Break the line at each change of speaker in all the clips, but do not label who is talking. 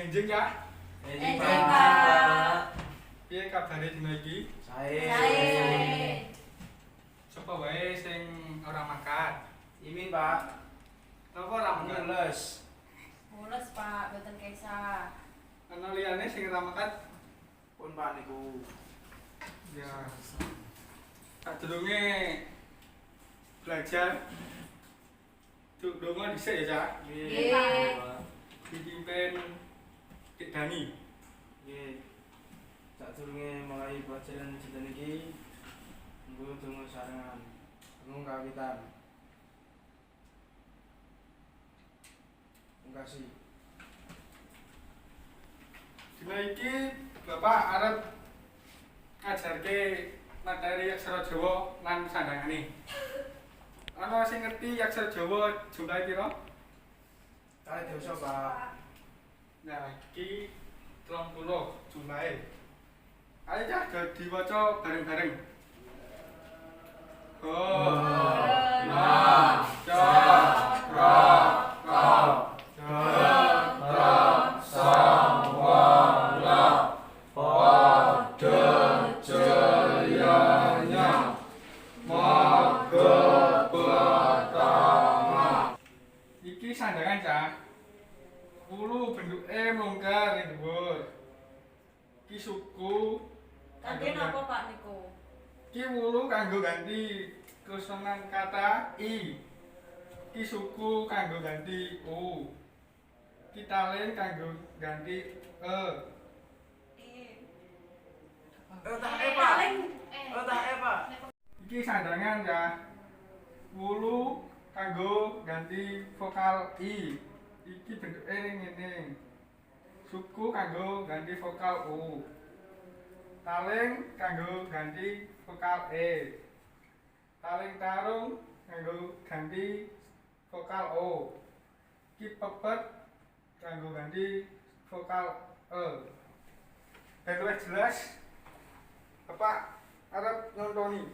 Enjing ya.
Enjing Pak.
Piye kabare dina iki?
Sae.
Sapa wae sing ora makan?
Imin Pak.
Napa ora makan?
Mules.
Mules Pak, boten kesah.
Ana liyane sing ora makan?
Pun Pak niku.
Ya. Sadurunge belajar donga dhisik ya, Cak.
Nggih.
Dipimpin Dik Dani.
Nggih. Sadurunge mulai pelajaran dinten iki nggo donga sarangan. Ngomong kawitan. Terima kasih.
Dina iki Bapak arep ngajarke materi aksara Jawa lan sandangane. Ana sing ngerti aksara Jawa jumlahe pira?
Kali dosa Pak.
Nah, iki 30 jumlahe. Ayo Cak, diwaca bareng-bareng. Oh, nah, iki sandangan Cak. Wulu bentuke mlungker ing dhuwur. Iki suku
Kangge napa Pak niku?
iki wulu kanggo ganti kosongan kata i. Iki suku kanggo ganti u. Iki talen kanggo ganti e.
Tak Pak. Tak Pak.
Iki sandangan ya. Wulu kanggo ganti vokal i. Iki bentuke ngene. Suku kanggo ganti vokal u. Taling kanggo ganti vokal e. Taling tarung kanggo ganti vokal o. Iki pepet kanggo ganti vokal e. Ben luwih jelas Bapak arep nyontoni.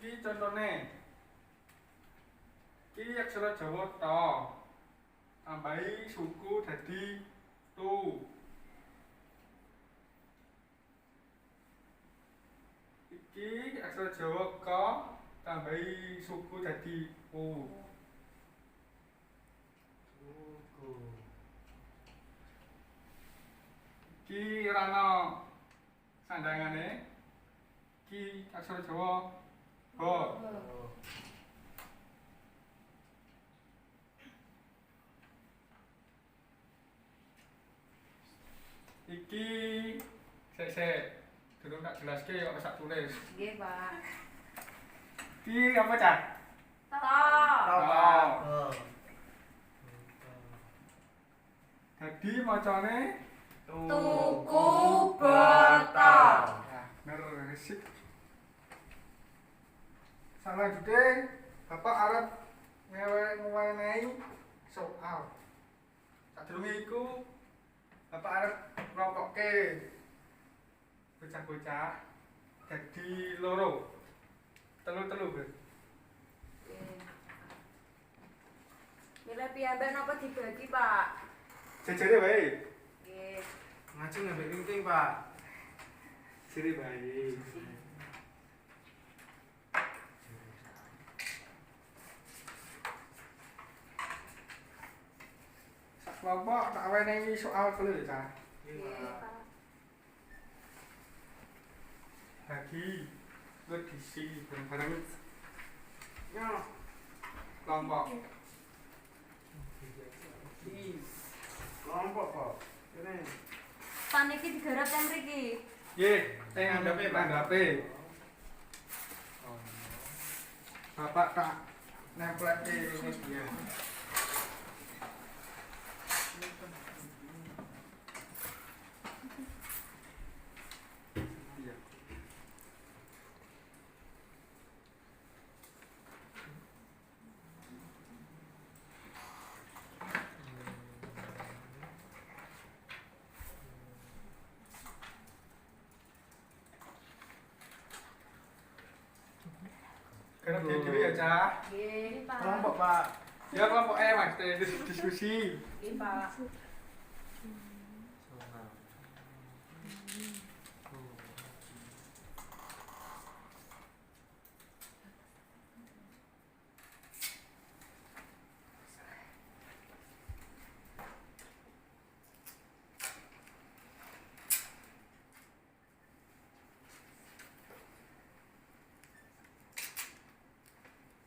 Iki contone. Iki aksara Jawa ta. Tambahi suku dadi tu. Iki aksara Jawa ka tambahi suku dadi u. Iki ora ana sandangane. Iki aksara Jawa ho. Iki sik durung tak jelaske kok sak tulis.
Nggih Pak.
Iki apa Cak?
Ta.
Dadi macane
Tuku botol.
nah, bener sik. Selanjutnya Bapak arep ngewenehi soal. Sadurunge iku Bapak arep nglompokke bocah-bocah dadi loro. Telu-telu, Bu.
Milih piyambak napa dibagi Pak?
Jejere wae.
Nggih.
Ngaji ngambil ringking Pak.
Siri bae. Kelompok tak wenehi soal telu ya, Cak.
Nggih Pak.
Bagi diisi bareng-bareng
Ya.
kelompok.
Kelompok Pak. Kene.
Paniki digarap teng mriki.
Nggih, teng ngandhape. Bapak tak nempelke ini dia. Iya. Karena diri ya, Cah.
Nggih, Pak.
Kelompok, Pak.
Ya kelompok Mas, diskusi.
Nggih, Pak.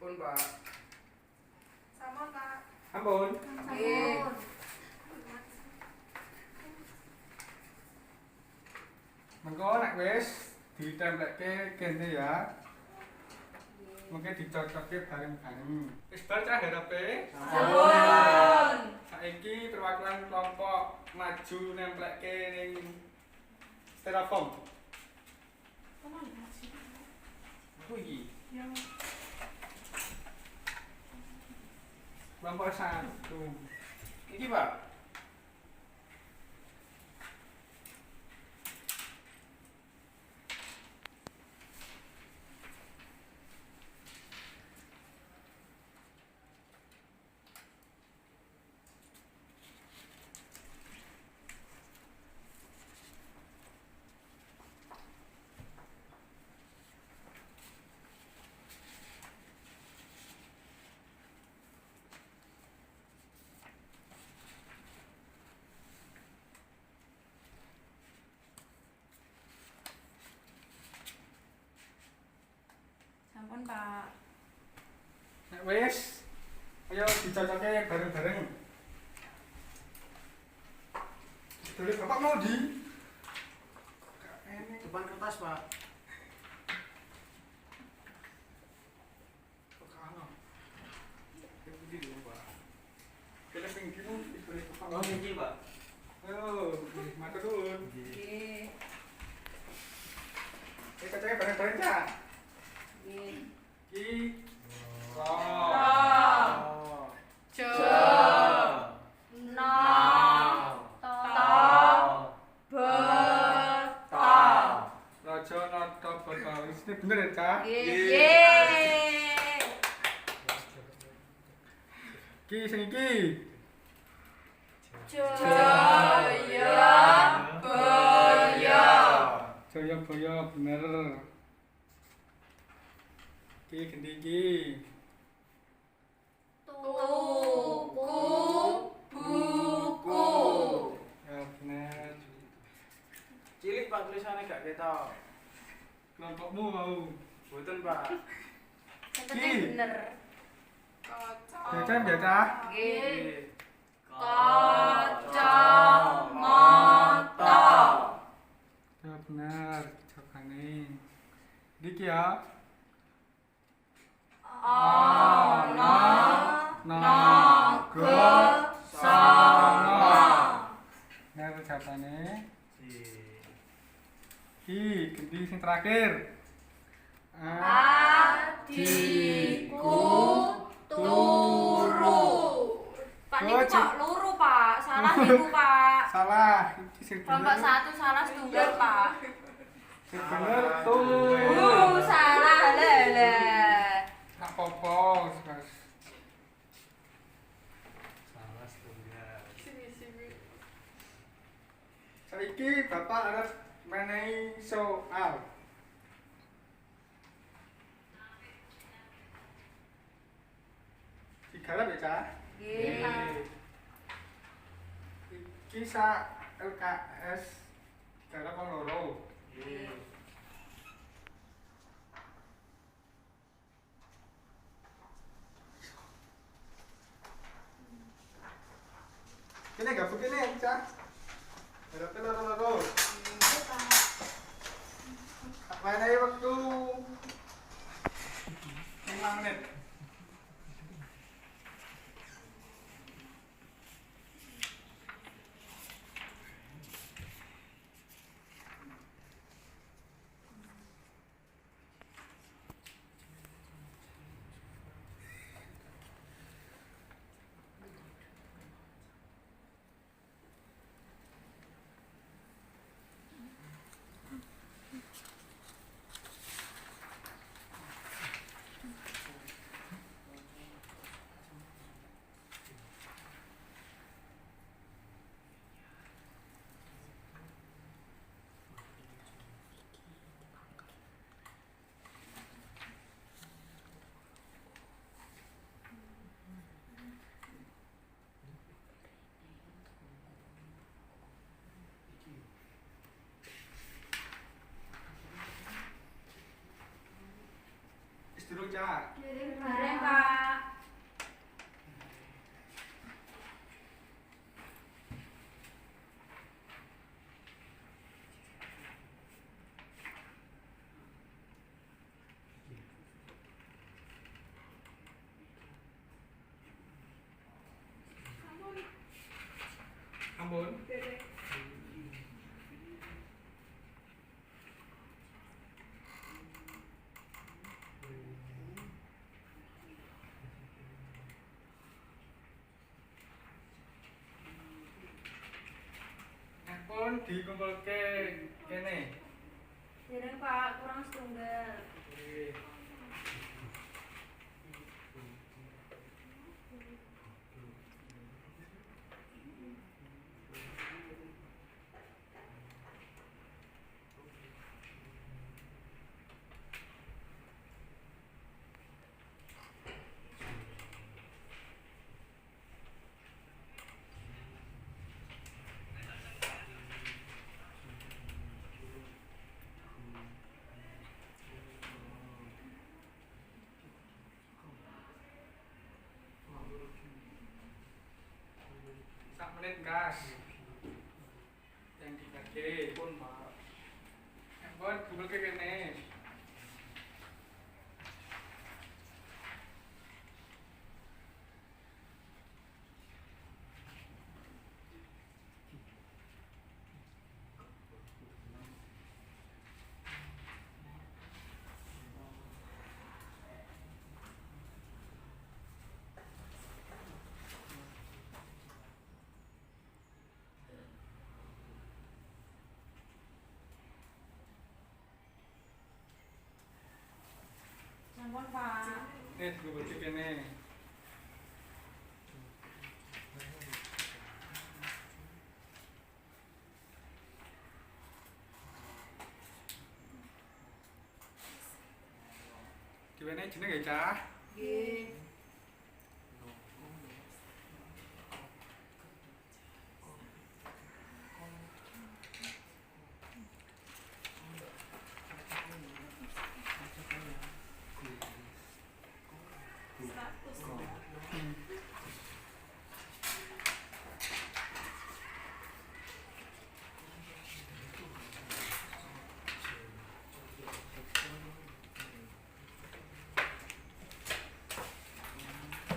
Pun, Pak.
Sampun, Pak.
Ampun.
Nggih.
Mengko nek wis ditempelke kene ya. Mungkin dicocokke bareng-bareng. Wis bar Cah garepe.
Sampun.
Saiki perwakilan kelompok maju nempelke ning styrofoam.
Apa iki?
Kelompok 1.
Iki, Pak.
Sampun, Pak.
Nek wis ayo dicocokke bareng-bareng. Dulu Bapak mau di
Depan kertas, Pak.
Kene ping kene dibeli Bapak.
Oh, iki, Pak.
Ayo, matur nuwun.
Nggih.
Cocokke bareng-bareng, Cak.
Nggih.
Ki
Ro.
Oh.
Jo. No. To. Be. Ta.
Raja Nata Bata. Ini bener ya, Cak?
Nggih.
Ki sing iki.
Jaya Baya.
Jayabaya bener. Ki gendi iki.
Tuku buku.
Ya bener.
Cilik, Pak, tulisannya gak ketok.
Kelompokmu mau.
Mboten, Pak.
Yang penting bener.
Baca baca.
Nggih. Kacamata.
Ya bener. Jawabane. Iki ya.
Ana naga sana.
Bener jawabane. Ki gendi sing terakhir.
Adikku turu. Pak niku kok luru, Pak. Salah niku, Pak.
Salah. Iki sing
Kelompok
bener.
1 salah setunggal, Pak.
Sing bener tuh.
Salah lele.
Tak apa-apa, Mas.
Salah setunggal.
Saiki Bapak arep menehi soal. Digarap ya, Cak?
Nggih, Pak.
Iki sak LKS digarap wong loro. Kene gak begini, Cak? Garap loro-loro.
Nggih, Pak.
Menehi wektu 5 menit. Kak?
Bareng Pak.
Ampun. Ampun dikumpulke kene.
Bareng Pak, kurang setunggal.
Nggih. Sak menit gas. Yang dibagi.
Pun Pak.
Ampun kumpulke kene.
Sampun Pak.
Nih kumpulke kene. Diwenehi jeneng ya, Cah?
Nggih.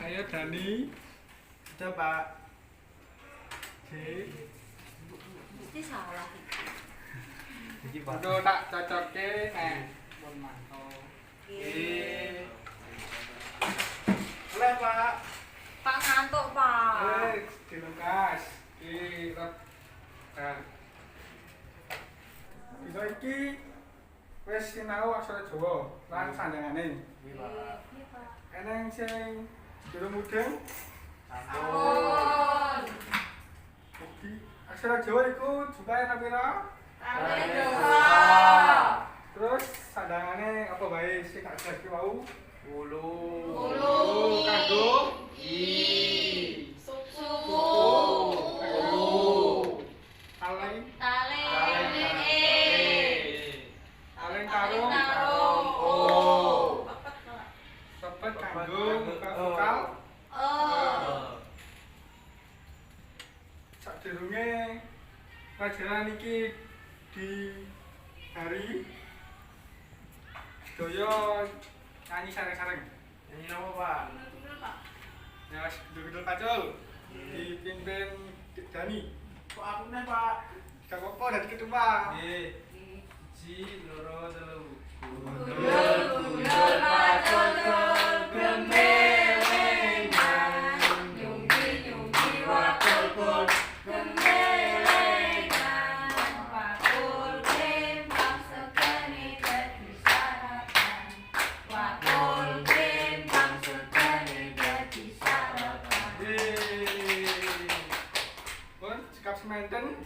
Ayo Dani.
Sudah Pak.
Oke.
Mesti salah.
Iki
Aduh tak cocoke nek pun mantau.
Nggih.
Oleh Pak.
Pak ngantuk Pak.
Dilekas. Iki rep. Nah. Dina iki wis sinau aksara Jawa lan sandangane.
Nggih Pak.
Nggih Pak.
Eneng sing durung mudeng.
Sampun.
Jadi aksara Jawa iku jumlahe ana pira?
Kalih dosa.
Terus sandangane apa wae sing gak jelas ki wau?
Ulu.
Ulu.
Kanggo
I.
Suku.
Kanggo alai
Tale.
aleng tarung
O.
sepet kanggo buka vokal. Sadurunge pelajaran iki di hari sedaya nyanyi sareng-sareng.
Nyanyi apa Pak?
Ya, gedul-gedul pacul dipimpin Dani.
Kok aku nih Pak?
Gak apa-apa dari ketua.
Nggih. 1, 2, 3.
Gundul pacul gemelengan, nyungki wakul gemelengan, wakul kembang sekali jadi sarapan, wakul kembang sekali jadi sarapan.
Pun sikap semanten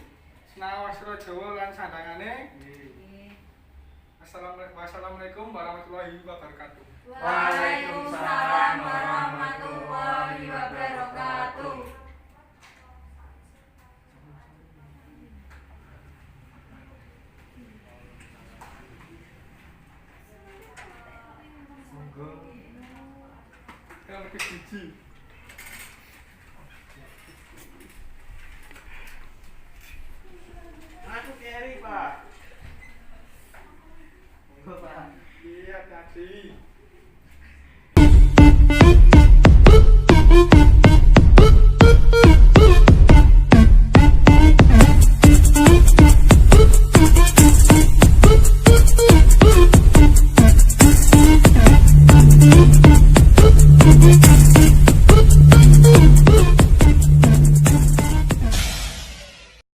sinau aksara Jawa lan sandangane. Wassalamualaikum warahmatullahi wabarakatuh.
Waalaikumsalam warahmatullahi wabarakatuh.
Monggo.
nomor siji.
Aku carry, Pak. Monggo, Pak.
Iya, tadi.